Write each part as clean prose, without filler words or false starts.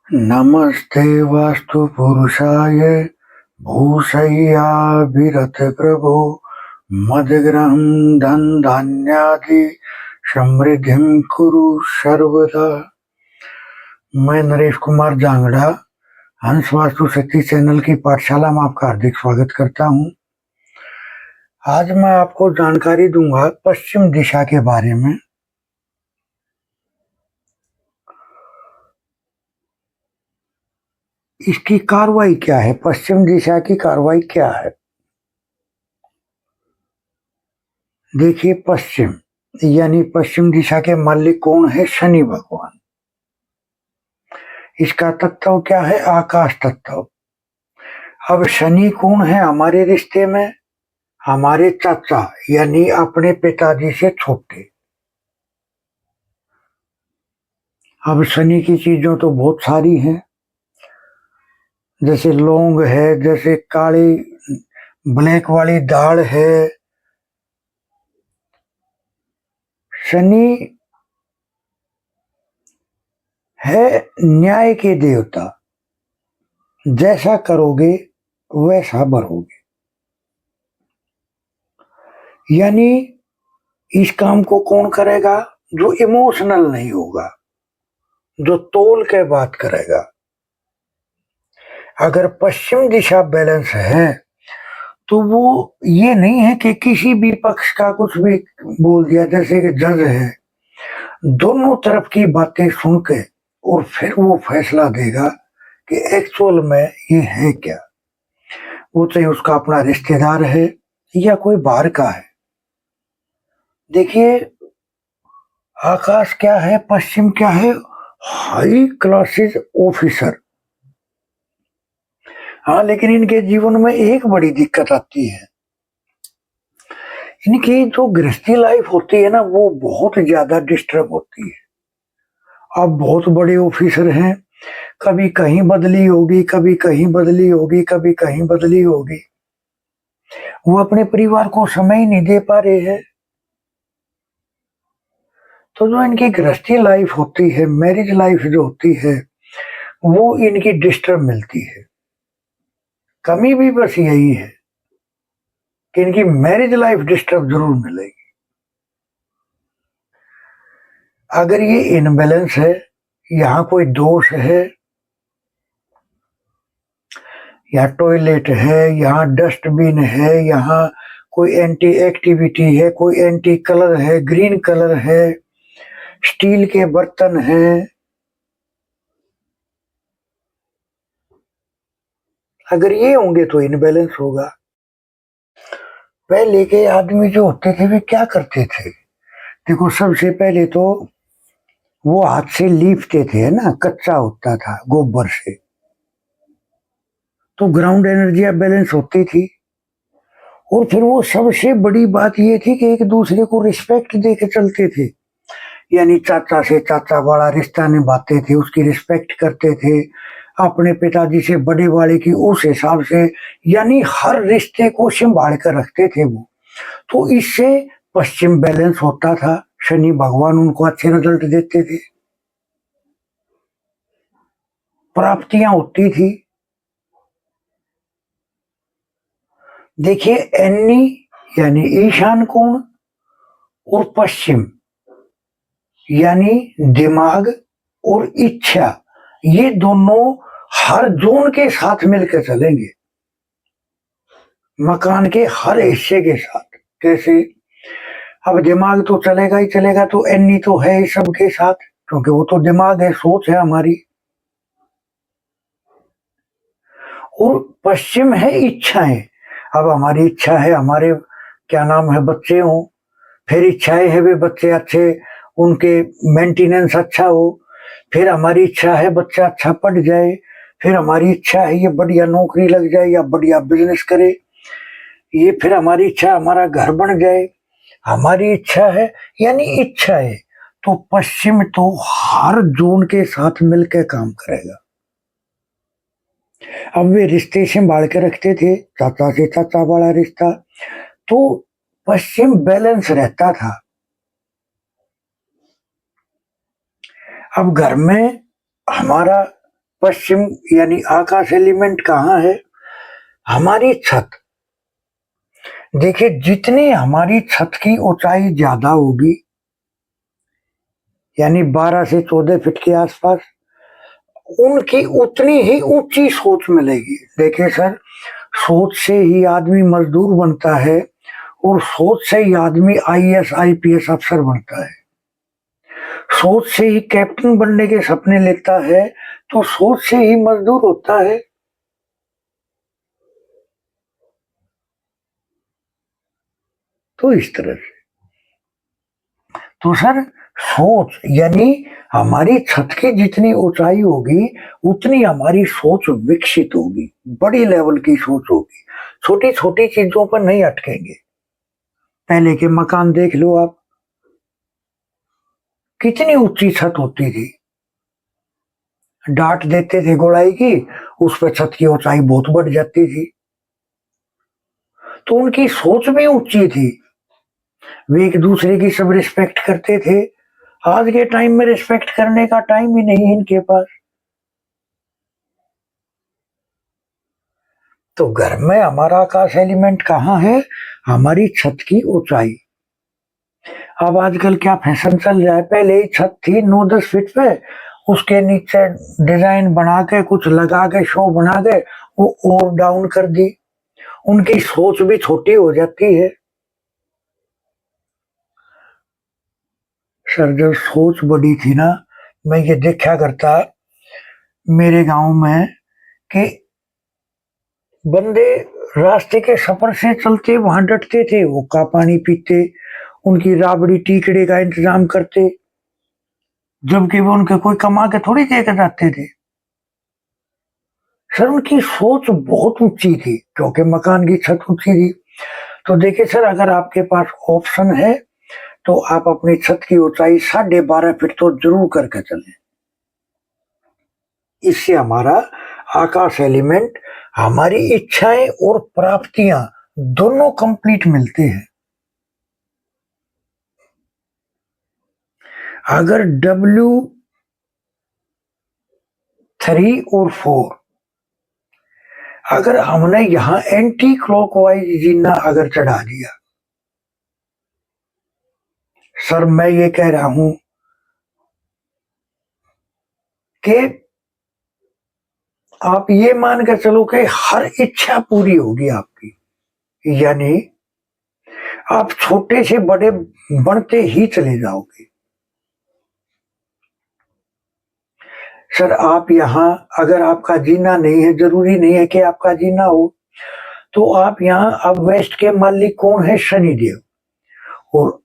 नमस्ते वास्तु पुरुषाय भूषय्याभिरत प्रभो मदग्रहं धन धान्यादि समृद्धिं कुरु सर्वदा। मैं नरेश कुमार जांगड़ा हंस वास्तु शक्ति चैनल की पाठशाला में आपका हार्दिक स्वागत करता हूं। आज मैं आपको जानकारी दूंगा पश्चिम दिशा के बारे में। इसकी कार्रवाई क्या है, पश्चिम दिशा की कार्रवाई क्या है। देखिए, पश्चिम यानी पश्चिम दिशा के मालिक कौन है? शनि भगवान। इसका तत्व क्या है? आकाश तत्व। अब शनि कौन है हमारे रिश्ते में? हमारे चाचा यानी अपने पिताजी से छोटे। अब शनि की चीजों तो बहुत सारी हैं, जैसे लौंग है, जैसे काली ब्लैक वाली दाल है। शनि है न्याय के देवता, जैसा करोगे वैसा भरोगे। यानी इस काम को कौन करेगा? जो इमोशनल नहीं होगा, जो तोल के बात करेगा। अगर पश्चिम दिशा बैलेंस है तो वो ये नहीं है कि किसी भी पक्ष का कुछ भी बोल दिया, जैसे कि जज है, दोनों तरफ की बातें सुन के और फिर वो फैसला देगा कि एक्चुअल में ये है क्या। वो चाहे उसका अपना रिश्तेदार है या कोई बाहर का है। देखिए, आकाश क्या है, पश्चिम क्या है? High classes officer. हाँ, लेकिन इनके जीवन में एक बड़ी दिक्कत आती है। इनकी जो गृहस्थी लाइफ होती है ना, वो बहुत ज्यादा डिस्टर्ब होती है। अब बहुत बड़े ऑफिसर हैं, कभी कहीं बदली होगी, कभी कहीं बदली होगी, कभी कहीं बदली होगी। वो अपने परिवार को समय ही नहीं दे पा रहे हैं। तो जो इनकी गृहस्थी लाइफ होती है, मैरिज लाइफ जो होती है, वो इनकी डिस्टर्ब मिलती है। कमी भी बस यही है कि इनकी मैरिज लाइफ डिस्टर्ब जरूर मिलेगी। अगर ये इनबैलेंस है, यहाँ कोई दोष है, यहाँ टॉयलेट है, यहाँ डस्टबिन है, यहाँ कोई एंटी एक्टिविटी है, कोई एंटी कलर है, ग्रीन कलर है, स्टील के बर्तन हैं, अगर ये होंगे तो इनबैलेंस होगा। पहले के आदमी जो होते थे वे क्या करते थे? देखो, सबसे पहले तो वो हाथ से लीपते थे ना, कच्चा होता था गोबर से, तो ग्राउंड एनर्जी बैलेंस होती थी। और फिर वो सबसे बड़ी बात ये थी कि एक दूसरे को रिस्पेक्ट दे के चलते थे। यानी चाचा से चाचा वाला रिश्ता निभाते थे, उसकी रिस्पेक्ट करते थे, अपने पिताजी से बड़े वाले की उस हिसाब से, यानी हर रिश्ते को संभाल कर रखते थे वो। तो इससे पश्चिम बैलेंस होता था, शनि भगवान उनको अच्छे रिजल्ट देते थे, प्राप्तियां होती थी। देखिए, एनी यानी ईशान कोण और पश्चिम यानी दिमाग और इच्छा, ये दोनों हर जोन के साथ मिलकर चलेंगे, मकान के हर हिस्से के साथ। कैसे? अब दिमाग तो चलेगा ही चलेगा, तो एनी तो है ही सबके साथ, क्योंकि वो तो दिमाग है, सोच है हमारी। और पश्चिम है इच्छाएं। अब हमारी इच्छा है हमारे क्या नाम है बच्चे हों, फिर इच्छाएं है वे बच्चे अच्छे, उनके मेंटेनेंस अच्छा हो, फिर हमारी इच्छा है बच्चा अच्छा पढ़ जाए, फिर हमारी इच्छा है ये बढ़िया नौकरी लग जाए या बढ़िया बिजनेस करे, ये फिर हमारी इच्छा हमारा घर बन जाए, हमारी इच्छा है। यानी इच्छा है तो पश्चिम तो हर जोन के साथ मिलकर काम करेगा। अब वे रिश्ते संभाल के रखते थे, चाचा से चाचा वाला रिश्ता, तो पश्चिम बैलेंस रहता था। अब घर में हमारा पश्चिम यानी आकाश एलिमेंट कहाँ है? हमारी छत। देखिए, जितनी हमारी छत की ऊंचाई ज्यादा होगी, यानी 12 से 14 फीट के आसपास, उनकी उतनी ही ऊंची सोच मिलेगी। देखिए सर, सोच से ही आदमी मजदूर बनता है और सोच से ही आदमी आईएएस आईपीएस अफसर बनता है। सोच से ही कैप्टन बनने के सपने लेता है, तो सोच से ही मजदूर होता है। तो इस तरह से तो सर, सोच यानी हमारी छत की जितनी ऊंचाई होगी, उतनी हमारी सोच विकसित होगी, बड़ी लेवल की सोच होगी। छोटी छोटी चीजों पर नहीं अटकेंगे। पहले के मकान देख लो आप, कितनी ऊंची छत होती थी। डांट देते थे गोड़ाई की, उस पर छत की ऊंचाई बहुत बढ़ जाती थी। तो उनकी सोच भी ऊंची थी, वे एक दूसरे की सब रिस्पेक्ट करते थे। आज के टाइम में रिस्पेक्ट करने का टाइम ही नहीं है इनके पास। तो घर में हमारा आकाश एलिमेंट कहाँ है? हमारी छत की ऊंचाई। अब आजकल क्या फैशन चल रहा है, पहले ही छत थी 9-10 फीट पे, उसके नीचे डिजाइन बना के कुछ लगा के शो बना के वो और डाउन कर दी। उनकी सोच भी छोटी हो जाती है। सर, जब सोच बड़ी थी ना, मैं ये देखा करता मेरे गांव में कि बंदे रास्ते के सफर से चलते वहां डटते थे, वो का पानी पीते, उनकी राबड़ी टीकड़े का इंतजाम करते, जबकि वो उनके कोई कमा के थोड़ी देकर जाते थे। सर, उनकी सोच बहुत ऊंची थी, क्योंकि मकान की छत ऊंची थी। तो देखिए सर, अगर आपके पास ऑप्शन है तो आप अपनी छत की ऊंचाई 12.5 फीट तो जरूर करके चलें। इससे हमारा आकाश एलिमेंट, हमारी इच्छाएं और प्राप्तियां दोनों कंप्लीट मिलते हैं। अगर W3 और 4, अगर हमने यहां एंटी क्लॉकवाइज जीना अगर चढ़ा दिया, सर मैं ये कह रहा हूं कि आप ये मान कर चलो कि हर इच्छा पूरी होगी आपकी, यानी आप छोटे से बड़े बनते ही चले जाओगे। सर, आप यहाँ अगर आपका जीना नहीं है, जरूरी नहीं है कि आपका जीना हो, तो आप यहाँ, अब वेस्ट के मालिक कौन है? शनि देव। और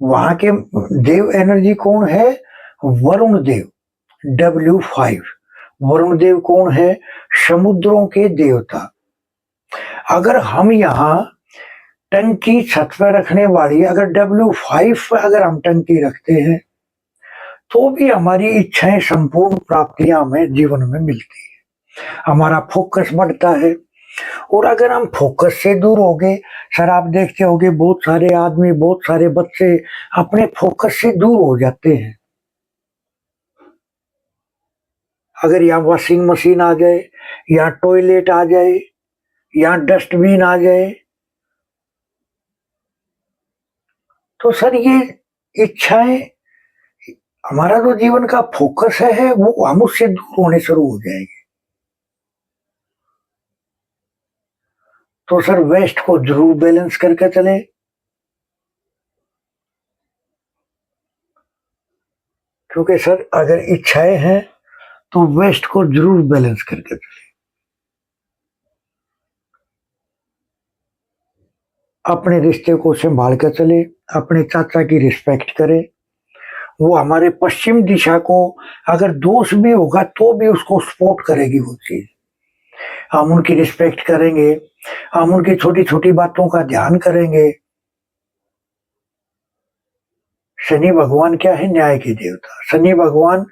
वहां के देव एनर्जी कौन है? वरुण देव। W5। वरुण देव कौन है? समुद्रों के देवता। अगर हम यहाँ टंकी छत पर रखने वाली, अगर W5 पर अगर हम टंकी रखते हैं, तो भी हमारी इच्छाएं संपूर्ण प्राप्तियां हमें जीवन में मिलती है। हमारा फोकस बढ़ता है। और अगर हम फोकस से दूर हो गए, सर आप देखते होंगे बहुत सारे आदमी, बहुत सारे बच्चे अपने फोकस से दूर हो जाते हैं। अगर यहाँ वॉशिंग मशीन आ जाए, यहाँ टॉयलेट आ जाए, यहाँ डस्टबिन आ जाए, तो सर ये इच्छाएं, हमारा जो जीवन का फोकस है वो हम उससे दूर होने शुरू हो जाएंगे। तो सर, वेस्ट को जरूर बैलेंस करके चले। क्योंकि सर, अगर इच्छाएं हैं तो वेस्ट को जरूर बैलेंस करके चले। अपने रिश्ते को संभाल कर चले, अपने चाचा की रिस्पेक्ट करे। वो हमारे पश्चिम दिशा को अगर दोष भी होगा तो भी उसको सपोर्ट करेगी वो चीज। हम उनकी रिस्पेक्ट करेंगे, हम उनकी छोटी छोटी बातों का ध्यान करेंगे। शनि भगवान क्या है? न्याय के देवता। शनि भगवान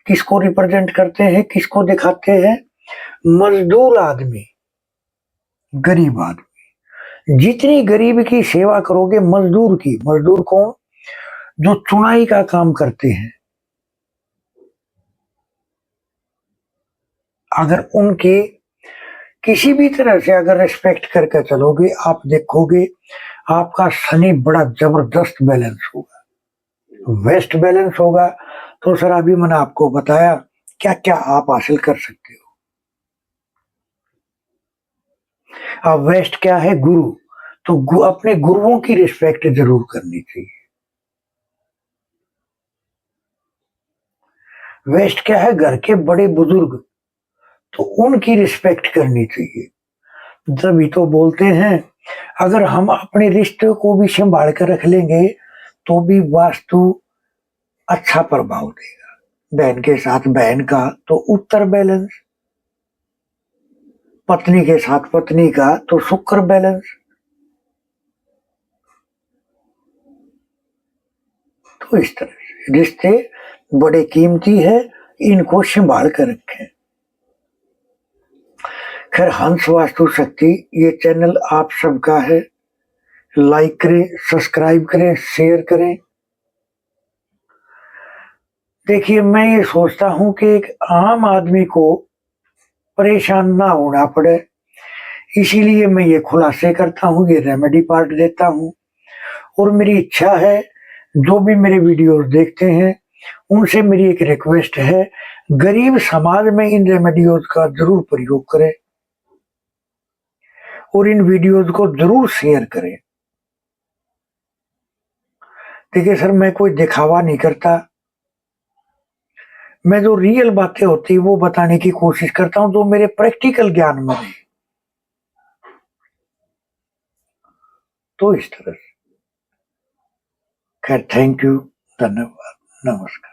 किसको रिप्रेजेंट करते हैं, किसको दिखाते हैं? मजदूर आदमी, गरीब आदमी। जितनी गरीब की सेवा करोगे, मजदूर की, मजदूर कौन? जो चुनाई का काम करते हैं, अगर उनके किसी भी तरह से अगर रिस्पेक्ट करके चलोगे, आप देखोगे आपका शनि बड़ा जबरदस्त बैलेंस होगा, वेस्ट बैलेंस होगा। तो सर अभी मैंने आपको बताया क्या क्या आप हासिल कर सकते हो। अब वेस्ट क्या है? गुरु। तो अपने गुरुओं की रिस्पेक्ट जरूर करनी चाहिए। वेस्ट क्या है? घर के बड़े बुजुर्ग, तो उनकी रिस्पेक्ट करनी चाहिए। तभी तो बोलते हैं अगर हम अपने रिश्ते को भी संभाल कर रख लेंगे तो भी वास्तु अच्छा प्रभाव देगा। बहन के साथ बहन का तो उत्तर बैलेंस, पत्नी के साथ पत्नी का तो शुक्र बैलेंस। तो इस तरह से रिश्ते बड़े कीमती है, इनको संभाल कर रखें। खैर, हंस वास्तु शक्ति ये चैनल आप सबका है। लाइक करें, सब्सक्राइब करें, शेयर करें। देखिए, मैं ये सोचता हूं कि एक आम आदमी को परेशान ना होना पड़े, इसीलिए मैं ये खुलासे करता हूँ, ये रेमेडी पार्ट देता हूँ। और मेरी इच्छा है जो भी मेरे वीडियोस देखते हैं उनसे मेरी एक रिक्वेस्ट है, गरीब समाज में इन रेमेडियोज का जरूर प्रयोग करें और इन वीडियोज को जरूर शेयर करें। देखिए सर, मैं कोई दिखावा नहीं करता, मैं जो रियल बातें होती है वो बताने की कोशिश करता हूँ, जो मेरे प्रैक्टिकल ज्ञान में है। तो इस तरह से। खैर, थैंक यू, धन्यवाद, नमस्कार।